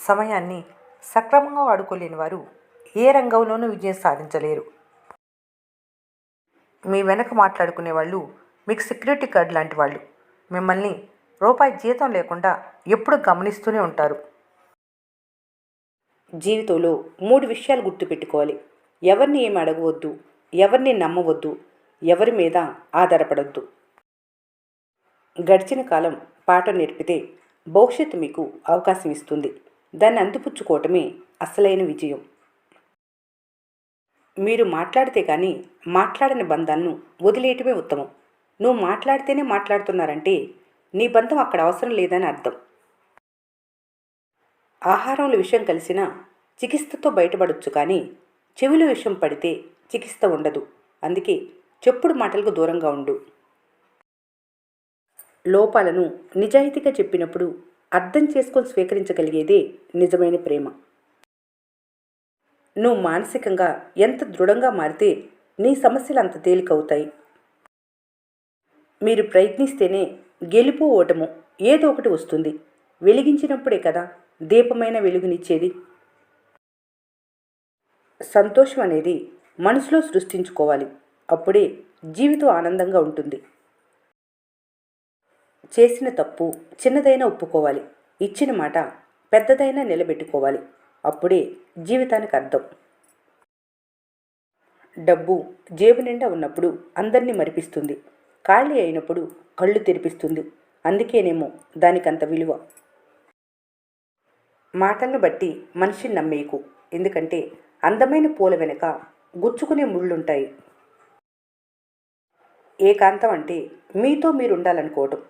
సమయాన్ని సక్రమంగా వాడుకోలేని వారు ఏ రంగంలోనూ విజయం సాధించలేరు. మీ వెనక మాట్లాడుకునే వాళ్ళు మీకు సెక్యూరిటీ గార్డ్ లాంటి వాళ్ళు. మిమ్మల్ని రూపాయి జీతం లేకుండా ఎప్పుడు గమనిస్తూనే ఉంటారు. జీవితంలో 3 విషయాలు గుర్తుపెట్టుకోవాలి. ఎవరిని ఏమి అడగవద్దు, ఎవరిని నమ్మవద్దు, ఎవరి మీద ఆధారపడద్దు. గడిచిన కాలం పాఠం నేర్పితే భవిష్యత్తు మీకు అవకాశం ఇస్తుంది. దాన్ని అందిపుచ్చుకోవటమే అసలైన విజయం. మీరు మాట్లాడితే కానీ మాట్లాడని బంధాలను వదిలేయటమే ఉత్తమం. నువ్వు మాట్లాడితేనే మాట్లాడుతున్నారంటే నీ బంధం అక్కడ అవసరం లేదని అర్థం. ఆహారంలో విషం కలిసినా చికిత్సతో బయటపడొచ్చు, కానీ చెవిలో విషం పడితే చికిత్స ఉండదు. అందుకే చెప్పుడు మాటలకు దూరంగా ఉండు. లోపాలను నిజాయితీగా చెప్పినప్పుడు అర్థం చేసుకొని స్వీకరించగలిగేదే నిజమైన ప్రేమ. నువ్వు మానసికంగా ఎంత దృఢంగా మారితే నీ సమస్యలు అంత తేలికవుతాయి. మీరు ప్రయత్నిస్తేనే గెలుపు ఓటము ఏదో ఒకటి వస్తుంది. వెలిగించినప్పుడే కదా దీపమైన వెలుగునిచ్చేది. సంతోషం అనేది మనసులో సృష్టించుకోవాలి. అప్పుడే జీవితం ఆనందంగా ఉంటుంది. చేసిన తప్పు చిన్నదైనా ఒప్పుకోవాలి. ఇచ్చిన మాట పెద్దదైనా నిలబెట్టుకోవాలి. అప్పుడే జీవితానికి అర్థం. డబ్బు జేబు నిండా ఉన్నప్పుడు అందరినీ మరిపిస్తుంది, ఖాళీ అయినప్పుడు కళ్ళు తెరిపిస్తుంది. అందుకేనేమో దానికంత విలువ. మాటలను బట్టి మనిషిని నమ్మేయకు, ఎందుకంటే అందమైన పూల వెనుక గుచ్చుకునే ముళ్ళుంటాయి. ఏకాంతం అంటే మీతో మీరు ఉండాలనుకోవటం.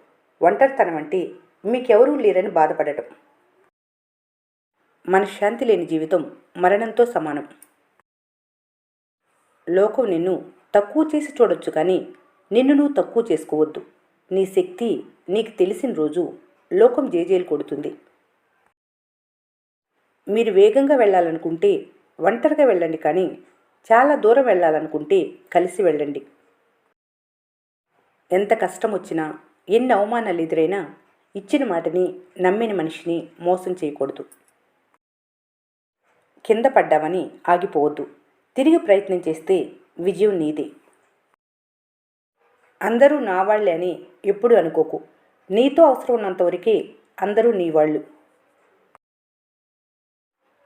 ఒంటరితనం అంటే మీకెవరూ లేరని బాధపడటం. మనశ్శాంతి లేని జీవితం మరణంతో సమానం. లోకం నిన్ను తక్కువ చేసి చూడొచ్చు, కానీ నిన్ను నువ్వు తక్కువ చేసుకోవద్దు. నీ శక్తి నీకు తెలిసిన రోజు లోకం జేజేలు కొడుతుంది. మీరు వేగంగా వెళ్ళాలనుకుంటే ఒంటరిగా వెళ్ళండి, కానీ చాలా దూరం వెళ్ళాలనుకుంటే కలిసి వెళ్ళండి. ఎంత కష్టం వచ్చినా, ఎన్ని అవమానాలు ఎదురైనా ఇచ్చిన మాటని నమ్మిన మనిషిని మోసం చేయకూడదు. కింద పడ్డామని ఆగిపోవద్దు. తిరిగి ప్రయత్నం చేస్తే విజయం నీదే. అందరూ నా వాళ్ళే అని ఎప్పుడు అనుకోకు. నీతో అవసరం ఉన్నంతవరకే అందరూ నీ వాళ్ళు.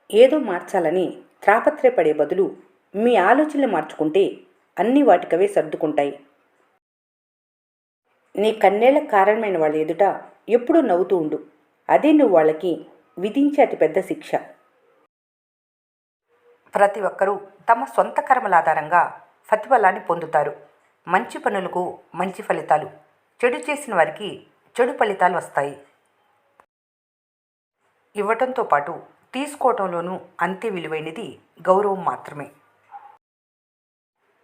ఏదో మార్చాలని తాపత్రయపడే బదులు మీ ఆలోచనలు మార్చుకుంటే అన్ని వాటికవే సర్దుకుంటాయి. నీ కన్నేళ్లకు కారణమైన వాళ్ళ ఎదుట ఎప్పుడూ నవ్వుతూ ఉండు. అదే నువ్వు వాళ్ళకి విధించే అతిపెద్ద శిక్ష. ప్రతి ఒక్కరూ తమ సొంత కర్మల ఆధారంగా ప్రతిఫలాన్ని పొందుతారు. మంచి పనులకు మంచి ఫలితాలు, చెడు చేసిన వారికి చెడు ఫలితాలు వస్తాయి. ఇవ్వటంతో పాటు తీసుకోవటంలోనూ అంతే విలువైనది గౌరవం మాత్రమే.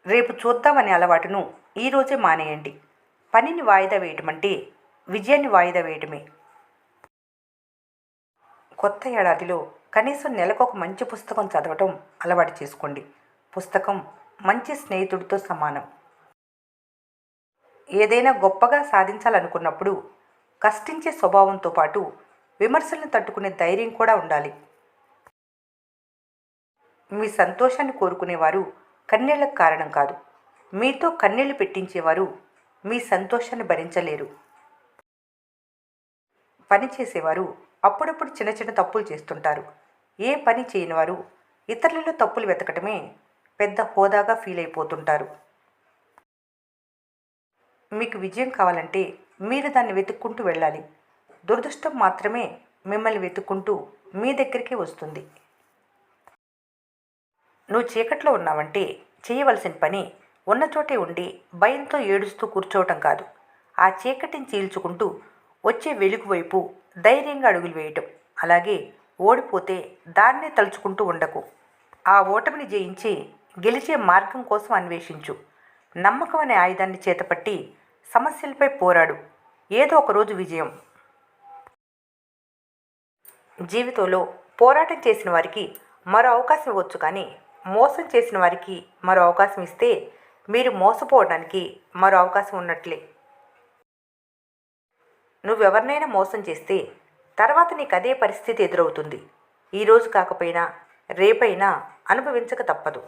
రేపు చూద్దామనే అలవాటును ఈరోజే మానేయండి. పనిని వాయిదా వేయటం అంటే విజయాన్ని వాయిదా వేయటమే. కొత్త ఏడాదిలో కనీసం నెలకొక మంచి పుస్తకం చదవటం అలవాటు చేసుకోండి. పుస్తకం మంచి స్నేహితుడితో సమానం. ఏదైనా గొప్పగా సాధించాలనుకున్నప్పుడు కష్టించే స్వభావంతో పాటు విమర్శలను తట్టుకునే ధైర్యం కూడా ఉండాలి. మీ సంతోషాన్ని కోరుకునేవారు కన్నీళ్లకు కారణం కాదు. మీతో కన్నీళ్లు పెట్టించేవారు మీ సంతోషాన్ని భరించలేరు. పని చేసేవారు అప్పుడప్పుడు చిన్న చిన్న తప్పులు చేస్తుంటారు. ఏ పని చేయని వారు ఇతరులలో తప్పులు వెతకటమే పెద్ద హోదాగా ఫీల్ అయిపోతుంటారు. మీకు విజయం కావాలంటే మీరు దాన్ని వెతుక్కుంటూ వెళ్ళాలి. దురదృష్టం మాత్రమే మిమ్మల్ని వెతుక్కుంటూ మీ దగ్గరికి వస్తుంది. నువ్వు చీకట్లో ఉన్నావంటే చేయవలసిన పని ఉన్న చోటే ఉండి భయంతో ఏడుస్తూ కూర్చోవటం కాదు. ఆ చీకటిని చీల్చుకుంటూ వచ్చే వెలుగు వైపు ధైర్యంగా అడుగులు వేయటం. అలాగే ఓడిపోతే దాన్నే తలుచుకుంటూ ఉండకు. ఆ ఓటమిని జయించి గెలిచే మార్గం కోసం అన్వేషించు. నమ్మకం అనే ఆయుధాన్ని చేతపట్టి సమస్యలపై పోరాడు. ఏదో ఒకరోజు విజయం. జీవితంలో పోరాటం చేసిన వారికి మరో అవకాశం ఇవ్వచ్చు, కానీ మోసం చేసిన వారికి మరో అవకాశం ఇస్తే మీరు మోసపోవడానికి మరో అవకాశం ఉన్నట్లే. నువ్వెవరినైనా మోసం చేస్తే తర్వాత నీకు అదే పరిస్థితి ఎదురవుతుంది. ఈరోజు కాకపోయినా రేపైనా అనుభవించక తప్పదు.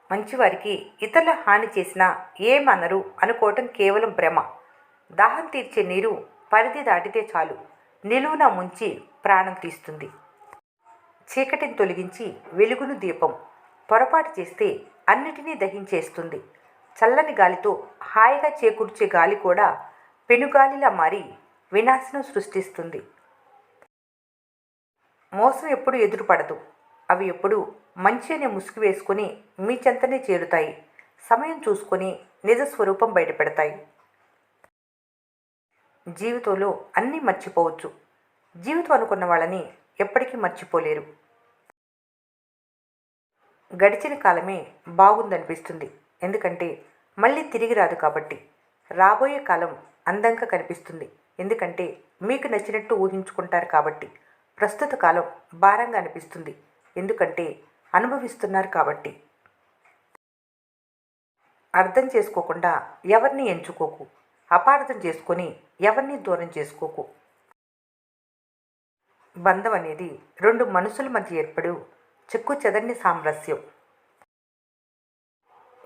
మంచివారికి ఇతరుల హాని చేసినా ఏమనరు అనుకోవటం కేవలం భ్రమ. దాహం తీర్చే నీరు పరిధి దాటితే చాలు నిలువున ముంచి ప్రాణం తీస్తుంది. చీకటిని తొలగించి వెలుగును దీపం. పొరపాటు చేస్తే అన్నిటినీ దహించేస్తుంది. చల్లని గాలితో హాయిగా చేకూర్చే గాలి కూడా పెనుగాలిలా మారి వినాశనం సృష్టిస్తుంది. మోసం ఎప్పుడు ఎదురుపడదు. అవి ఎప్పుడు మంచి అనే ముసుగు వేసుకొని మీ చెంతనే చేరుతాయి. సమయం చూసుకొని నిజ స్వరూపం బయటపెడతాయి. జీవితంలో అన్నీ మర్చిపోవచ్చు. జీవితం అనుకున్న వాళ్ళని ఎప్పటికీ మర్చిపోలేరు. గడిచిన కాలమే బాగుందనిపిస్తుంది, ఎందుకంటే మళ్ళీ తిరిగి రాదు కాబట్టి. రాబోయే కాలం అందంగా కనిపిస్తుంది, ఎందుకంటే మీకు నచ్చినట్టు ఊహించుకుంటారు కాబట్టి. ప్రస్తుత కాలం భారంగా అనిపిస్తుంది, ఎందుకంటే అనుభవిస్తున్నారు కాబట్టి. అర్థం చేసుకోకుండా ఎవరిని ఎంచుకోకు. అపార్థం చేసుకొని ఎవరిని దూరం చేసుకోకు. బంధం అనేది రెండు మనసుల మధ్య ఏర్పడు చెక్కు చెదర్ని సామరస్యం.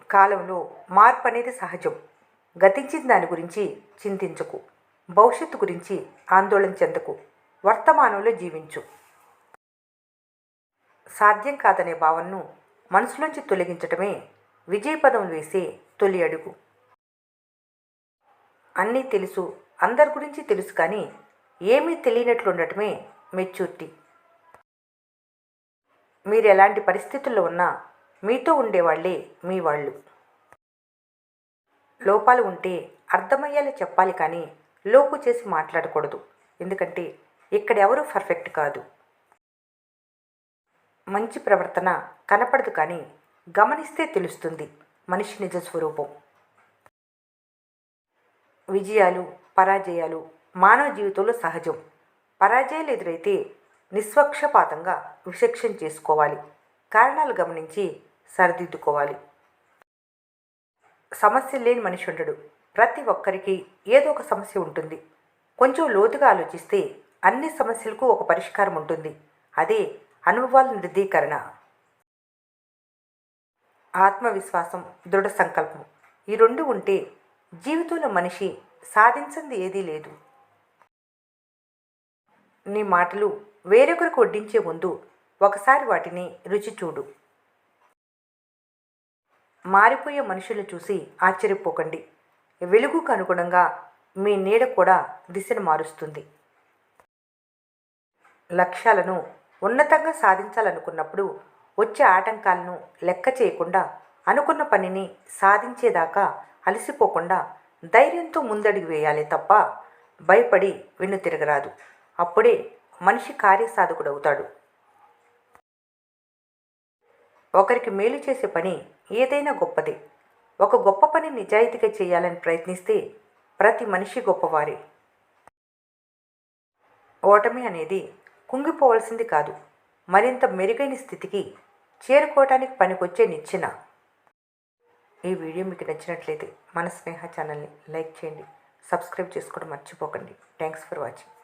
కాలంలో మార్పు అనేది సహజం. గతించిన దాని గురించి చింతించకు. భవిష్యత్తు గురించి ఆందోళన చెందకు. వర్తమానంలో జీవించు. సాధ్యం కాదనే భావనను మనసులోంచి తొలగించటమే విజయపదం వేసే తొలి అడుగు. అన్నీ తెలుసు, అందరి గురించి తెలుసు, కానీ ఏమీ తెలియనట్లు ఉండటమే మెచ్యూరిటీ. మీరు ఎలాంటి పరిస్థితుల్లో ఉన్నా మీతో ఉండేవాళ్లే మీ వాళ్ళు. లోపాలు ఉంటే అర్థమయ్యేలా చెప్పాలి, కానీ లోపు చేసి మాట్లాడకూడదు, ఎందుకంటే ఇక్కడ ఎవరూ పర్ఫెక్ట్ కాదు. మంచి ప్రవర్తన కనపడదు, కానీ గమనిస్తే తెలుస్తుంది మనిషి నిజ స్వరూపం. విజయాలు పరాజయాలు మానవ జీవితంలో సహజం. పరాజయాలు ఎదురైతే నిష్పక్షపాతంగా విచక్షణ చేసుకోవాలి. కారణాలు గమనించి సరిదిద్దుకోవాలి. సమస్య లేని మనిషి ఉండడు. ప్రతి ఒక్కరికి ఏదో ఒక సమస్య ఉంటుంది. కొంచెం లోతుగా ఆలోచిస్తే అన్ని సమస్యలకు ఒక పరిష్కారం ఉంటుంది. అదే అనుభవాల నిర్ధీకరణ. ఆత్మవిశ్వాసం, దృఢ సంకల్పం, ఈ రెండు ఉంటే జీవితంలో మనిషి సాధించింది ఏదీ లేదు. నీ మాటలు వేరొకరికి వడ్డించే ముందు ఒకసారి వాటిని రుచి చూడు. మారిపోయే మనుషులను చూసి ఆశ్చర్యపోకండి. వెలుగుకు అనుగుణంగా మీ నీడ కూడా దిశను మారుస్తుంది. లక్ష్యాలను ఉన్నతంగా సాధించాలనుకున్నప్పుడు వచ్చే ఆటంకాలను లెక్క చేయకుండా అనుకున్న పనిని సాధించేదాకా అలసిపోకుండా ధైర్యంతో ముందడుగు వేయాలి తప్ప భయపడి వెన్నుతిరగరాదు. అప్పుడే మనిషి కార్యసాధకుడవుతాడు. ఒకరికి మేలు చేసే పని ఏదైనా గొప్పదే. ఒక గొప్ప పని నిజాయితీగా చేయాలని ప్రయత్నిస్తే ప్రతి మనిషి గొప్పవారే. ఓటమి అనేది కుంగిపోవలసింది కాదు, మరింత మెరుగైన స్థితికి చేరుకోవటానికి పనికొచ్చే నిచ్చెన. ఈ వీడియో మీకు నచ్చినట్లయితే మన స్నేహ ఛానల్ని లైక్ చేయండి, సబ్స్క్రైబ్ చేసుకోవడం మర్చిపోకండి. Thanks for watching.